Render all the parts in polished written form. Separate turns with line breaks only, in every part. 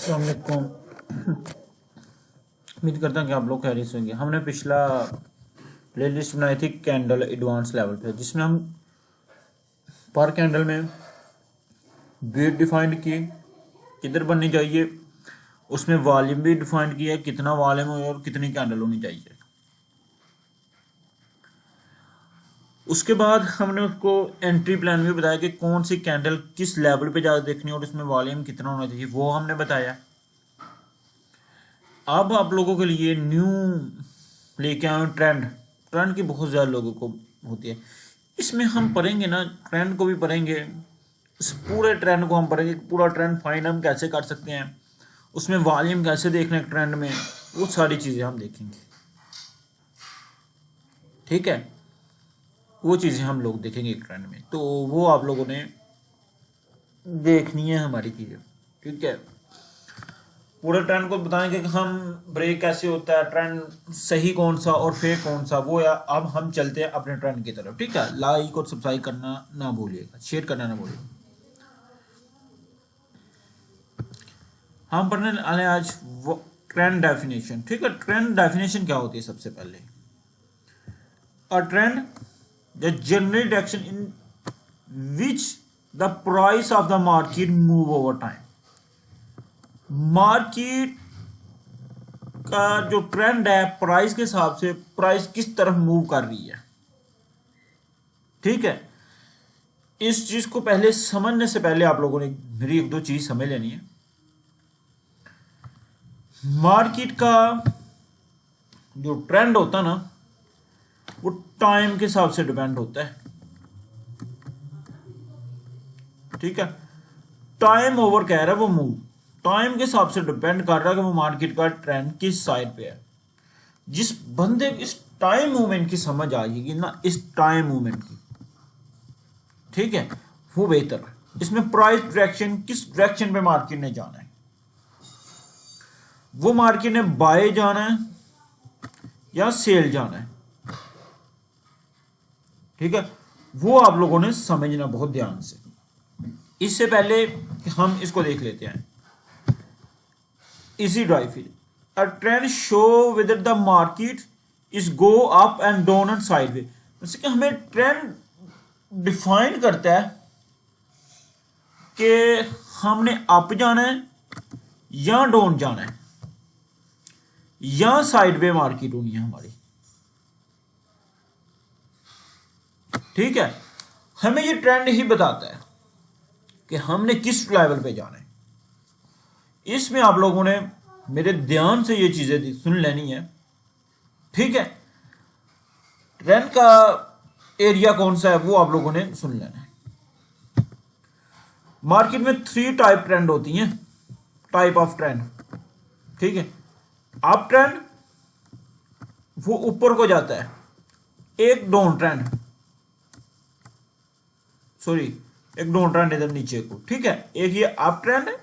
अस्सलाम वालेकुम। उम्मीद करता हूँ कि आप लोग खैरियत से होंगे। हमने पिछला प्लेलिस्ट बनाई थी कैंडल एडवांस लेवल पे, जिसमें हम पर कैंडल में वेट डिफाइंड किए किधर बननी चाहिए, उसमें वॉल्यूम भी डिफाइंड किया कितना वॉल्यूम और कितनी कैंडल होनी चाहिए। उसके बाद हमने उसको एंट्री प्लान भी बताया कि कौन सी कैंडल किस लेवल पे ज़्यादा देखनी है और उसमें वॉल्यूम कितना होना चाहिए, वो हमने बताया। अब आप लोगों के लिए न्यू लेके आए ट्रेंड। ट्रेंड की बहुत ज़्यादा लोगों को होती है, इसमें हम पढ़ेंगे ना, ट्रेंड को भी पढ़ेंगे, इस पूरे ट्रेंड को हम पढ़ेंगे। पूरा ट्रेंड फाइंड हम कैसे कर सकते हैं, उसमें वॉल्यूम कैसे देखना है ट्रेंड में, वो सारी चीज़ें हम देखेंगे। ठीक है, वो चीज़ें हम लोग देखेंगे ट्रेंड में, तो वो आप लोगों ने देखनी है हमारी चीज़ें। ठीक है, पूरे ट्रेंड को बताएंगे कि हम ब्रेक कैसे होता है, ट्रेंड सही कौन सा और फेक कौन सा, वो या अब हम चलते हैं अपने ट्रेंड की तरफ। ठीक है, लाइक और सब्सक्राइब करना ना भूलिएगा, शेयर करना ना भूलिएगा। हम पढ़ने वाले आज वो ट्रेंड डेफिनेशन। ठीक है, ट्रेंड डेफिनेशन क्या होती है? सबसे पहले a trend the general direction in which the price of the market move over time. Market का जो ट्रेंड है, प्राइस के हिसाब से प्राइस किस तरफ मूव कर रही है। ठीक है, इस चीज को पहले समझने से पहले आप लोगों ने मेरी एक दो चीज समझ लेनी है। मार्केट का जो ट्रेंड होता है ना, वो टाइम के हिसाब से डिपेंड होता है। ठीक है, टाइम ओवर कह रहा है, वो मूव टाइम के हिसाब से डिपेंड कर रहा है कि वो मार्केट का ट्रेंड किस साइड पे है। जिस बंदे इस टाइम मूवमेंट की समझ आएगी ना, इस टाइम मूवमेंट की, ठीक है, वो बेहतर है। इसमें प्राइस डायरेक्शन, किस डायरेक्शन पे मार्केट ने जाना है, वो मार्केट ने बाय जाना है या सेल जाना है। ठीक है, वो आप लोगों ने समझना बहुत ध्यान से। इससे पहले कि हम इसको देख लेते हैं, easy drive feel a trend show whether the market is go up and down and sideway. जैसे कि हमें ट्रेंड डिफाइन करता है कि हमने अप जाना है या डाउन जाना है या साइडवे मार्केट होनी है हमारी। ठीक है, हमें ये ट्रेंड ही बताता है कि हमने किस लेवल पे जाना है। इसमें आप लोगों ने मेरे ध्यान से ये चीजें सुन लेनी है। ठीक है, ट्रेंड का एरिया कौन सा है वो आप लोगों ने सुन लेना है। मार्केट में 3 टाइप ट्रेंड होती हैं, टाइप ऑफ ट्रेंड। ठीक है, अप ट्रेंड वो ऊपर को जाता है, एक डाउन ट्रेंड, सॉरी एक डाउन ट्रेंड इधर नीचे को। ठीक है, एक ये अप ट्रेंड है,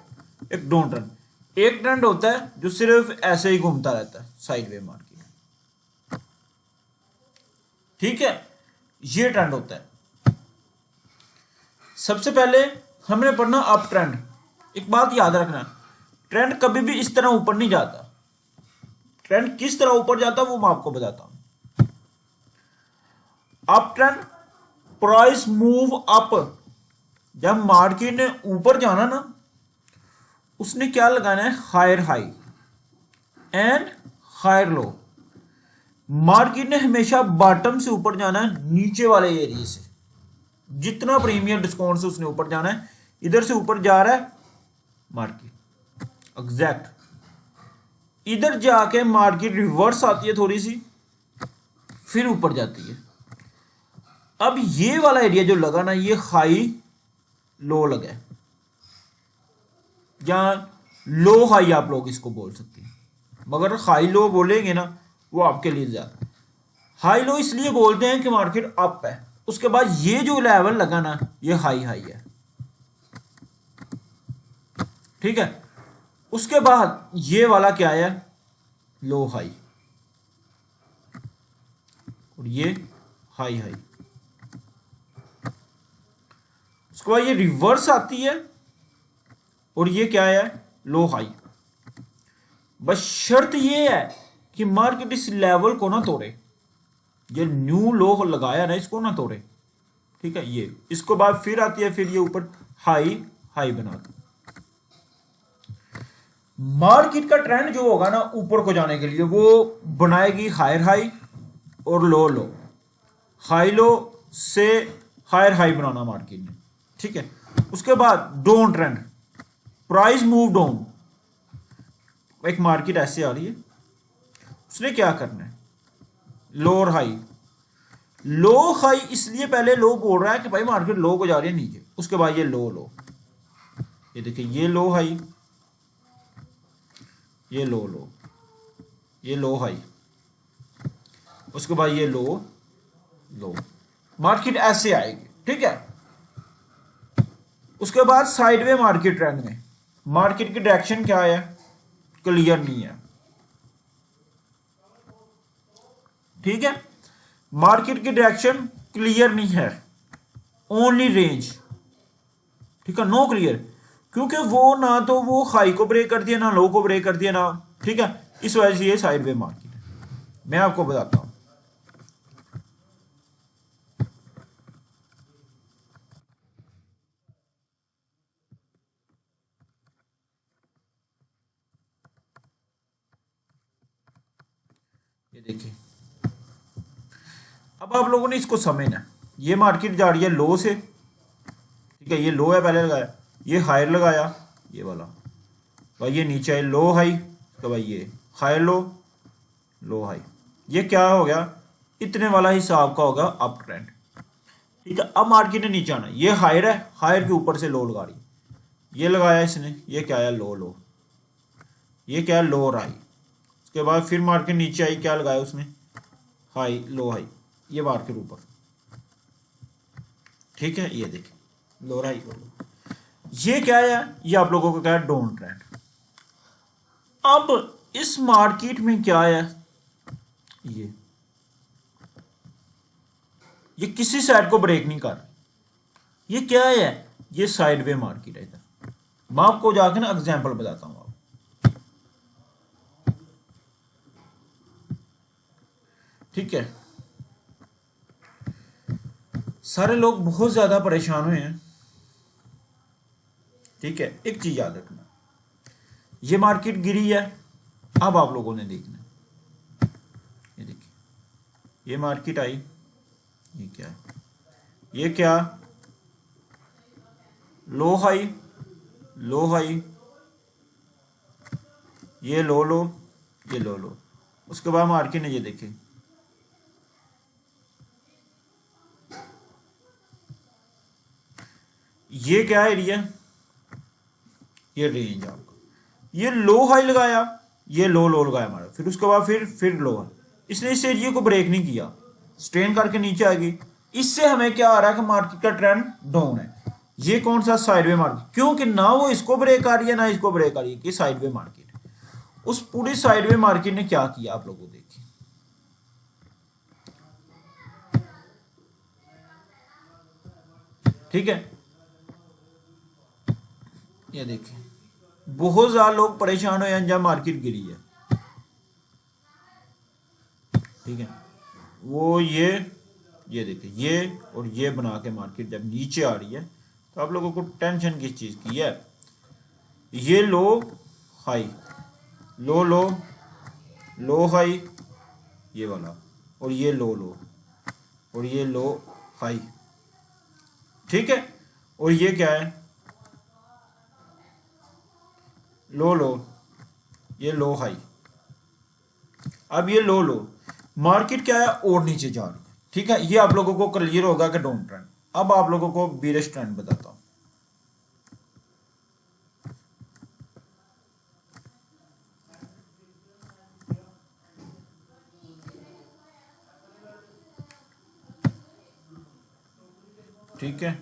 एक डाउन ट्रेंड। एक ट्रेंड होता है जो सिर्फ ऐसे ही घूमता रहता है, साइडवे मार्केट। ठीक है, ये ट्रेंड होता है। सबसे पहले हमने पढ़ना अप ट्रेंड। एक बात याद रखना, ट्रेंड कभी भी इस तरह ऊपर नहीं जाता। ट्रेंड किस तरह ऊपर जाता वो मैं आपको बताता हूं। Up trend, price move up. जब मार्केट ने ऊपर जाना ना, उसने क्या लगाना है, higher high and higher low. Market ने हमेशा बॉटम से ऊपर जाना है, नीचे वाले एरिया से। जितना प्रीमियम डिस्काउंट से उसने ऊपर जाना है, इधर से ऊपर जा रहा है मार्केट एग्जैक्ट, इधर जाके मार्केट रिवर्स आती है थोड़ी सी, फिर ऊपर जाती है। अब ये वाला एरिया जो लगा ना, ये हाई लो लगा है, या लो हाई आप लोग इसको बोल सकते हैं, मगर हाई लो बोलेंगे ना वो आपके लिए ज्यादा। हाई लो इसलिए बोलते हैं कि मार्केट अप है, उसके बाद ये जो लेवल लगा ना, ये हाई हाई है। ठीक है, उसके बाद ये वाला क्या है, लो हाई, और ये हाई हाई। उसके बाद ये रिवर्स आती है और ये क्या है, लो हाई। बस शर्त ये है कि मार्केट इस लेवल को ना तोड़े, ये न्यू लो लगाया ना इसको ना तोड़े, ठीक है। ये इसको बाद फिर आती है, फिर ये ऊपर हाई हाई बनाती। मार्केट का ट्रेंड जो होगा ना ऊपर को जाने के लिए वो बनाएगी हायर हाई और लो लो, हाई लो से हायर हाई बनाना मार्केट ने, ठीक है। उसके बाद down trend, price move down. एक मार्केट ऐसे आ रही है, उसने क्या करना है, लो और हाई, लो हाई, इसलिए पहले लो बोल रहा है कि भाई मार्केट लो को जा रही है नीचे, उसके बाद ये लो लो, ये देखिए ये लो हाई, ये लो लो, ये लो हाई, उसके बाद ये लो लो, मार्केट ऐसे आएगी, ठीक है। उसके बाद साइडवे मार्केट ट्रेंड में मार्केट की डायरेक्शन क्या है, क्लियर नहीं है, ठीक है। मार्केट की डायरेक्शन क्लियर नहीं है, ओनली रेंज, ठीक है, नो क्लियर, क्योंकि वो ना तो वो हाई को ब्रेक कर दिया ना लो को ब्रेक कर दिया ना, ठीक है। इस वजह से ये साइडवे मार्केट है। मैं आपको बताता हूं, ये देखिए, अब आप लोगों ने इसको समझना है, ये मार्केट जा रही है लो से, ठीक है, ये लो है पहले लगाया, ये हायर लगाया, ये वाला भाई, ये नीचे है लो हाई, तो भाई ये हायर लो लो हाई, ये क्या हो गया, इतने वाला हिसाब का होगा अप ट्रेंड, ठीक है। अब मार्केट ने नीचे आना, ये हायर है, हायर के ऊपर से लो लगा रही है, ये लगाया इसने, ये क्या है लो लो, ये क्या है लो और हाई, उसके बाद फिर मार्केट नीचे आई, क्या लगाया उसने, हाई लो हाई, ये मार्केट ऊपर, ठीक है। ये देखिए लो हाई लो लो, ये क्या है, ये आप लोगों को क्या है, डाउन ट्रेंड। अब इस मार्केट में क्या है, ये किसी साइड को ब्रेक नहीं कर, ये क्या है, ये साइडवे मार्केट है इधर। मैं आपको जाकर ना एग्जांपल बताता हूं, आप ठीक है। सारे लोग बहुत ज्यादा परेशान हुए हैं, ठीक है। एक चीज याद रखना, ये मार्केट गिरी है, अब आप लोगों ने देखना, ये देखिए ये मार्केट आई, ये क्या है, ये क्या, लो हाई लो हाई, ये लो लो ये लो लो, उसके बाद मार्केट ने ये देखे, ये क्या एरिया, ये रेंज आपका, ये लो हाई लगाया, ये लो लो लगाया हमारा, फिर उसके बाद फिर लो हाई, इसने इस एरिया को ब्रेक नहीं किया, स्ट्रेन करके नीचे आ गई। इससे हमें क्या आ रहा है कि मार्केट का ट्रेंड डाउन है। ये कौन सा साइडवे मार्केट, क्योंकि ना वो इसको ब्रेक आ रही है ना इसको ब्रेक आ रही है, कि साइडवे मार्केट। उस पूरी साइडवे मार्केट ने क्या किया आप लोगों को देखिए, ठीक है। ये देखिए बहुत ज्यादा लोग परेशान हुए हैं जब मार्केट गिरी है, ठीक है। वो ये देखिए ये और ये बना के मार्केट जब नीचे आ रही है, तो आप लोगों को टेंशन किस चीज की है, ये लो हाई लो लो लो हाई, ये वाला, और ये लो लो और ये लो हाई, ठीक है। और ये क्या है, लो लो ये लो हाई, अब ये लो लो, मार्केट क्या है और नीचे जा रही है, ठीक है। ये आप लोगों को क्लियर होगा कि डाउन ट्रेंड। अब आप लोगों को बीरिश ट्रेंड बताता हूं, ठीक है।